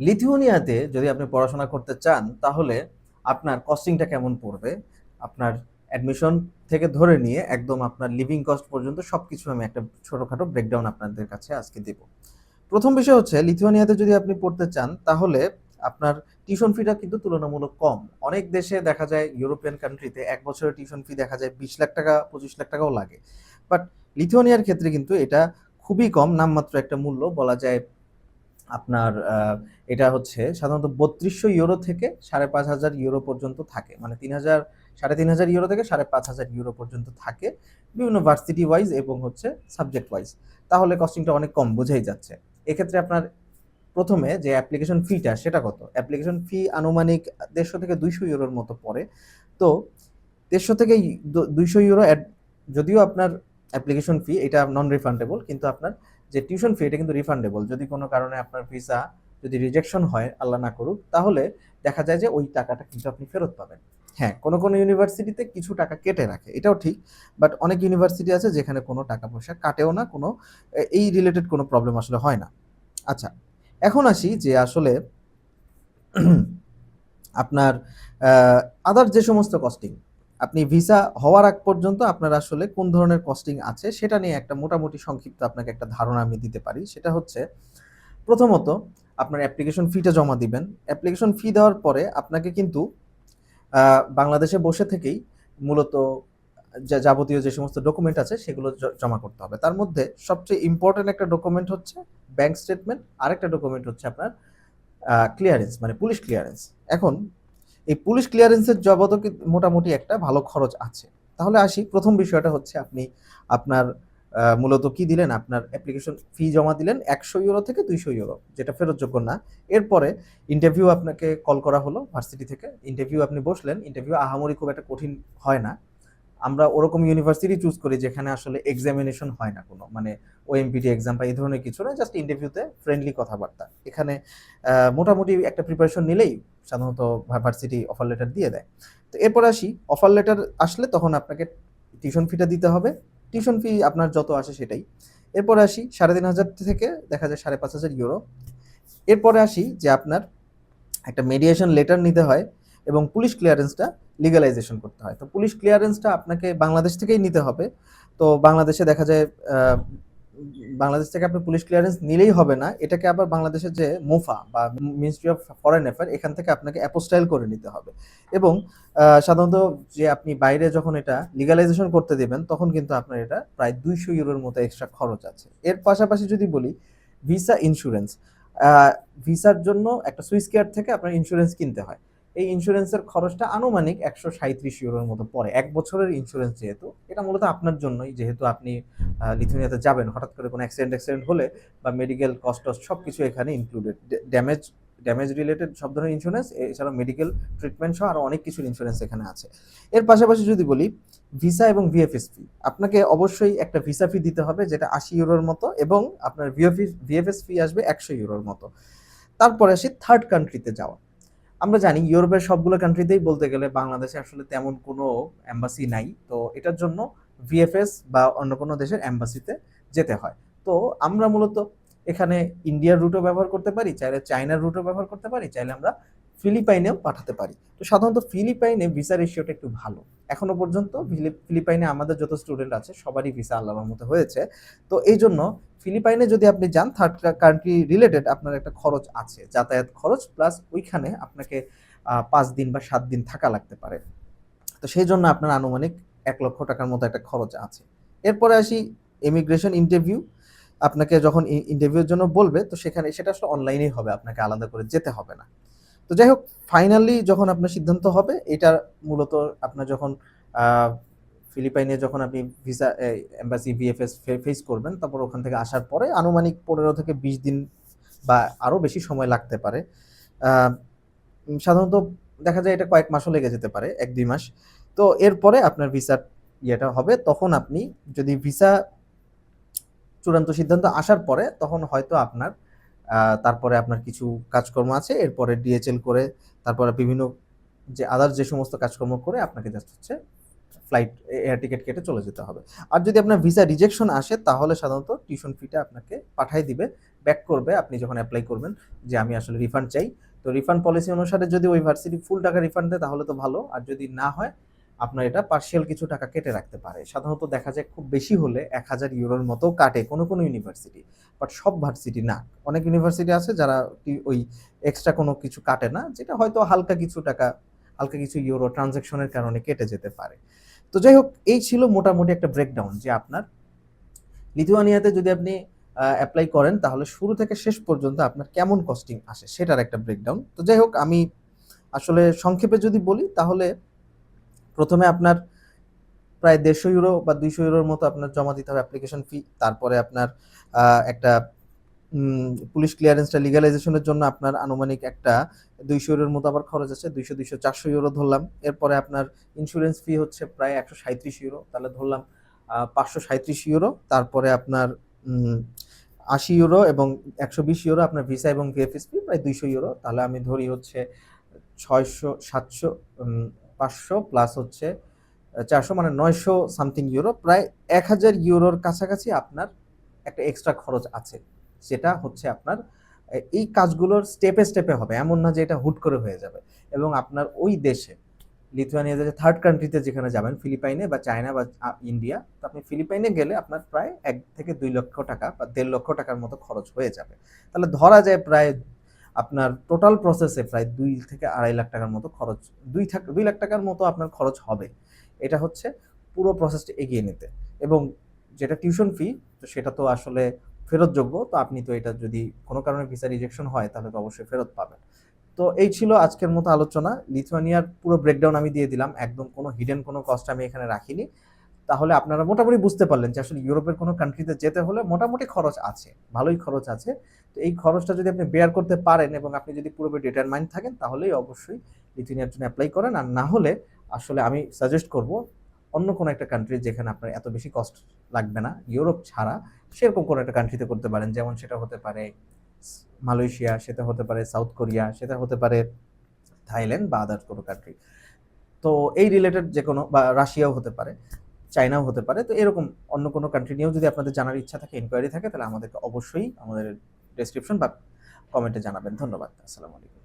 লিথুয়ানিয়াতে যদি আপনি পড়াশোনা করতে চান তাহলে আপনার কস্টিংটা কেমন পড়বে, আপনার অ্যাডমিশন থেকে ধরে নিয়ে একদম আপনার লিভিং কস্ট পর্যন্ত সবকিছু আমি একটা ছোটখাটো ব্রেকডাউন আপনাদের কাছে আজকে দেব। প্রথম বিষয় হচ্ছে লিথুয়ানিয়াতে যদি আপনি পড়তে চান তাহলে আপনার টিউশন ফিটা কিন্তু তুলনামূলক কম। অনেক দেশে দেখা যায় ইউরোপিয়ান কান্ট্রিতে এক বছরের টিউশন ফি দেখা যায় 20 লাখ টাকা 25 লাখ টাকাও লাগে, বাট লিথুয়ানিয়ার ক্ষেত্রে কিন্তু এটা খুবই কম, নামমাত্র একটা মূল্য বলা যায়। আপনার এটা হচ্ছে সাধারণত 3200 ইউরো থেকে 5500 ইউরো পর্যন্ত থাকে, মানে 3000 3500 ইউরো থেকে 5500 ইউরো পর্যন্ত থাকে বিভিন্ন ভার্সিটি ওয়াইজ এবং হচ্ছে সাবজেক্ট ওয়াইজ। তাহলে কস্টিংটা অনেক কম, বোঝাই যাচ্ছে। এক্ষেত্রে আপনার প্রথমে যে অ্যাপ্লিকেশন ফিটা সেটা কত, অ্যাপ্লিকেশন ফি আনুমানিক 150 থেকে 200 ইউরোর মতো পড়ে। তো 150 থেকে 200 ইউরো, যদিও আপনার অ্যাপ্লিকেশন ফি এটা নন রিফান্ডেবল, কিন্তু আপনার যে টিউশন ফি এটা কিন্তু রিফান্ডেবল। যদি কোনো কারণে আপনার ভিসা যদি রিজেকশন হয়, আল্লাহ না করুক, তাহলে দেখা যায় যে ওই টাকাটা কিন্তু আপনি ফেরত পাবেন। হ্যাঁ, কোনো কোনো ইউনিভার্সিটিতে কিছু টাকা কেটে রাখে, এটাও ঠিক, বাট অনেক ইউনিভার্সিটি আছে যেখানে কোনো টাকা পয়সা কাটেও না, কোনো এই রিলেটেড কোনো প্রবলেম আসলে হয় না। আচ্ছা, এখন আসি যে আসলে আপনার আদার যে সমস্ত কস্টিং আপনি ভিসা হওয়ার আগ পর্যন্ত আপনার আসলে কোন ধরনের কস্টিং আছে সেটা নিয়ে একটা মোটামুটি সংক্ষিপ্ত আপনাকে একটা ধারণা আমি দিতে পারি। সেটা হচ্ছে, প্রথমত আপনার অ্যাপ্লিকেশন ফিটা জমা দিবেন। অ্যাপ্লিকেশন ফি দেওয়ার পরে আপনাকে কিন্তু বাংলাদেশে বসে থেকেই মূলত যাবতীয় যে সমস্ত ডকুমেন্ট আছে সেগুলো জমা করতে হবে। তার মধ্যে সবচেয়ে ইম্পর্টেন্ট একটা ডকুমেন্ট হচ্ছে ব্যাংক স্টেটমেন্ট, আরেকটা ডকুমেন্ট হচ্ছে আপনার ক্লিয়ারেন্স, মানে পুলিশ ক্লিয়ারেন্স। এখন এই পুলিশ ক্লিয়ারেন্সের জবাবও মোটামুটি একটা ভালো খরচ আছে। তাহলে আসি, প্রথম বিষয়টা হচ্ছে আপনি আপনার মূলত কি দিলেন, আপনার অ্যাপ্লিকেশন ফি জমা দিলেন 100 ইউরো থেকে 200 ইউরো, যেটা ফেরতযোগ্য না। এরপরে ইন্টারভিউ আপনাকে কল করা হলো ভার্সিটি থেকে, ইন্টারভিউ আপনি বসলেন। ইন্টারভিউ আহামরি খুব একটা কঠিন হয় না। আমরা ওরকম ইউনিভার্সিটি চুজ করি যেখানে আসলে এক্সামিনেশন হয় না, কোনো মানে ওএমপিটি এক্সাম বা এই ধরনের কিছু না, জাস্ট ইন্টারভিউতে ফ্রেন্ডলি কথাবার্তা। এখানে মোটামুটি একটা প্রিপারেশন নিলেই সাধারণত ভার্সিটি অফার লেটার দিয়ে দেয়। তো এরপর আসি, অফার লেটার আসলে তখন আপনাকে টিউশন ফিটা দিতে হবে। টিউশন ফি আপনার যত আসে সেটাই। এরপরে আসি 3500 থেকে দেখা যায় 5500 ইউরো। এরপরে আসি যে আপনার একটা মেডিয়েশন লেটার নিতে হয় এবং পুলিশ ক্লিয়ারেন্সটা লিগালাইজেশন করতে হয়। তো পুলিশ ক্লিয়ারেন্সটা আপনাকে বাংলাদেশ থেকেই নিতে হবে। তো বাংলাদেশে দেখা যায় বাংলাদেশ থেকে আপনি পুলিশ ক্লিয়ারেন্স নিলেই হবে না, এটাকে আবার বাংলাদেশের যে মোফা বা মিনিস্ট্রি অফ ফরেন অ্যাফেয়ার, এখান থেকে আপনাকে অ্যাপোস্টাইল করে নিতে হবে। এবং সাধারণত যে আপনি বাইরে যখন এটা লিগালাইজেশন করতে দেবেন তখন কিন্তু আপনার এটা প্রায় 200 ইউরোর মতো এক্সট্রা খরচ আছে। এর পাশাপাশি যদি বলি ভিসা ইন্স্যুরেন্স, ভিসার জন্য একটা সুইস কেয়ার থেকে আপনার ইন্স্যুরেন্স কিনতে হয়। এই ইন্স্যুরেন্সের খরচটা আনুমানিক 137 ইউরোর মতো পড়ে, এক বছরের ইন্স্যুরেন্স যেহেতু। এটা মূলত আপনার জন্যই, যেহেতু আপনি লিথুয়ানিয়াতে যাবেন, হঠাৎ করে কোনো অ্যাক্সিডেন্ট হলে বা মেডিকেল কস্ট টস্ট সব কিছু এখানে ইনক্লুডেড। ড্যামেজ ড্যামেজ রিলেটেড সব ধরনের ইন্স্যুরেন্স, এছাড়াও মেডিকেল ট্রিটমেন্ট সহ আরও অনেক কিছুর ইন্স্যুরেন্স এখানে আছে। এর পাশাপাশি যদি বলি ভিসা এবং ভিএফএস ফি, আপনাকে অবশ্যই একটা ভিসা ফি দিতে হবে যেটা 80 ইউরোর মতো, এবং আপনার ভিএফএস ফি আসবে 100 ইউরোর মতো। তারপরে আসি থার্ড কান্ট্রিতে যাওয়া। আমরা জানি ইউরোপের সবগুলো কান্ট্রিতেই বলতে গেলে বাংলাদেশে আসলে তেমন কোনো এম্বাসি নাই, তো এটার জন্য ভিএফএস বা অন্য কোনো দেশের এম্বাসিতে যেতে হয়। তো আমরা মূলত এখানে ইন্ডিয়ার রুটও ব্যবহার করতে পারি, চাইলে চায়নার রুটও ব্যবহার করতে পারি, চাইলে আমরা ফিলিপাইনেও পাঠাতে পারি। তো সাধারণত ফিলিপাইনে ভিসা রেশিওটা একটু ভালো। এখনো পর্যন্ত ফিলিপাইনে আমাদের যত স্টুডেন্ট আছে সবারই ভিসা আল্লাহর মতো হয়েছে। তো এই জন্য ফিলিপাইনে যদি আপনি যান, থার্ড কান্ট্রি রিলেটেড আপনার একটা খরচ আছে, যাতায়াত খরচ প্লাস ওইখানে আপনাকে 5 দিন বা 7 দিন থাকা লাগতে পারে। তো সেই জন্য আপনার আনুমানিক 1 লক্ষ টাকার মতো একটা খরচ আছে। এরপরে আসি ইমিগ্রেশন ইন্টারভিউ। আপনাকে যখন ইন্টারভিউর জন্য বলবে, তো সেখানে সেটা আসলে অনলাইনেই হবে, আপনাকে আলাদা করে যেতে হবে না। তো যাই হোক, ফাইনালি যখন আপনার সিদ্ধান্ত হবে, এটা মূলত আপনার যখন ফিলিপাইনে যখন আপনি ভিসা এম্বাসি ভিএফএস ফেস করবেন, তারপর ওখান থেকে আসার পরে আনুমানিক 15 থেকে 20 দিন বা আরও বেশি সময় লাগতে পারে। সাধারণত দেখা যায় এটা কয়েক মাসও লেগে যেতে পারে, 1-2 মাস। তো এরপরে আপনার ভিসার ইয়েটা হবে, তখন আপনি যদি ভিসা চূড়ান্ত সিদ্ধান্ত আসার পরে তখন হয়তো আপনার তারপরে আপনার কিছু কাজকর্ম আছে, এরপরে ডিএচএল করে তারপরে বিভিন্ন যে আদার যে সমস্ত কাজকর্ম করে আপনাকে জাস্ট হচ্ছে ফ্লাইট এয়ার টিকেট কেটে চলে যেতে হবে। আর যদি আপনার ভিসা রিজেকশন আসে তাহলে সাধারণত টিউশন ফিটা আপনাকে পাঠাই দিবে ব্যাক করবে আপনি যখন অ্যাপ্লাই করবেন যে আমি আসলে রিফান্ড চাই। তো রিফান্ড পলিসি অনুসারে যদি ওই ভার্সিটি ফুল টাকা রিফান্ড দেয় তাহলে তো ভালো, আর যদি না হয় আপনার এটা পার্শিয়াল কিছু টাকা কেটে রাখতে পারে। সাধারণত দেখা যায় খুব বেশি হলে 1000 ইউরোর মতো কাটে কোনো কোনো ইউনিভার্সিটি, বাট সব ভার্সিটি না। অনেক ইউনিভার্সিটি আছে যারা ওই এক্সট্রা কোনো কিছু কাটে না, যেটা হয়তো হালকা কিছু টাকা, হালকা কিছু ইউরো ট্রানজ্যাকশনের কারণে কেটে যেতে পারে। তো যাই হোক, এই ছিল মোটামুটি একটা ব্রেকডাউন যে আপনার লিথুয়ানিয়াতে যদি আপনি অ্যাপ্লাই করেন তাহলে শুরু থেকে শেষ পর্যন্ত আপনার কেমন কস্টিং আসে সেটার একটা ব্রেকডাউন। তো যাই হোক, আমি আসলে সংক্ষেপে যদি বলি তাহলে প্রথমে আপনার প্রায় 150 ইউরো বা 200 ইউরোর মতো আপনার জমা দিতে হবে অ্যাপ্লিকেশন ফি। তারপরে আপনার একটা পুলিশ ক্লিয়ারেন্সটা লিগালাইজেশনের জন্য আপনার আনুমানিক একটা 200 ইউরোর মতো আবার খরচ আছে, 200, 200, 400 ইউরো ধরলাম। এরপরে আপনার ইন্স্যুরেন্স ফি হচ্ছে প্রায় 137 ইউরো, তাহলে ধরলাম 537 ইউরো। তারপরে আপনার 80 ইউরো এবং 120 ইউরো আপনার ভিসা এবং ভিএফএস ফি, প্রায় 200 ইউরো। তাহলে আমি ধরি হচ্ছে 600, 700, 500 প্লাস হচ্ছে 400, মানে 900 সামথিং ইউরো, প্রায় 1000 ইউরোর কাছাকাছি আপনার একটা এক্সট্রা খরচ আছে। যেটা হচ্ছে আপনার এই কাজগুলোর স্টেপে স্টেপে হবে, এমন না যে এটা হুট করে হয়ে যাবে। এবং আপনার ওই দেশে লিথুয়ানিয়াতে যে থার্ড কান্ট্রিতে যেখানে যাবেন, ফিলিপাইনে বা চায়না বা ইন্ডিয়া, তো আপনি ফিলিপাইনে গেলে আপনার প্রায় 1 থেকে 2 লক্ষ টাকা বা 1.5 লক্ষ টাকার মতো খরচ হয়ে যাবে। তাহলে ধরা যায় প্রায় আপনার টোটাল প্রসেসে প্রায় 2 থেকে 2.5 লাখ টাকার মতো খরচ, 2 লাখ টাকার মতো আপনার খরচ হবে। এটা হচ্ছে পুরো প্রসেসটা এগিয়ে নিতে। এবং যেটা টিউশন ফি, তো সেটা তো আসলে ফেরতযোগ্য, তো আপনি তো এটা যদি কোনো কারণে ভিসা রিজেকশন হয় তাহলে তো অবশ্যই ফেরত পাবেন। তো এই ছিল আজকের মতো আলোচনা। লিথুয়ানিয়ার পুরো ব্রেকডাউন আমি দিয়ে দিলাম, একদম কোনো হিডেন কোনো কস্ট আমি এখানে রাখিনি। তাহলে আপনারা মোটামুটি বুঝতে পারলেন যে আসলে ইউরোপের কোনো কান্ট্রিতে যেতে হলে মোটামুটি খরচ আছে, ভালোই খরচ আছে। তো এই খরচটা যদি আপনি বেয়ার করতে পারেন এবং আপনি যদি পুরোপুরি ডিটারমাইন্ড থাকেন তাহলেই অবশ্যই লিথুয়ানিয়ার জন্য অ্যাপ্লাই করেন। আর না হলে আসলে আমি সাজেস্ট করব অন্য কোনো একটা কান্ট্রি যেখানে আপনার এত বেশি কস্ট লাগবে না, ইউরোপ ছাড়া, সেরকম কোনো একটা কান্ট্রিতে করতে পারেন। যেমন সেটা হতে পারে মালয়েশিয়া, সেটা হতে পারে সাউথ কোরিয়া, সেটা হতে পারে থাইল্যান্ড বা আদার্স কোনো কান্ট্রি। তো এই রিলেটেড যে কোনো, বা রাশিয়াও হতে পারে, চায়নাও হতে পারে। তো এরকম অন্য কোনো কান্ট্রি নিয়েও যদি আপনাদের জানার ইচ্ছা থাকে, ইনকোয়ারি থাকে, তাহলে আমাদেরকে অবশ্যই আমাদের ডেসক্রিপশন বা কমেন্টে জানাবেন। ধন্যবাদ। আসসালামু আলাইকুম।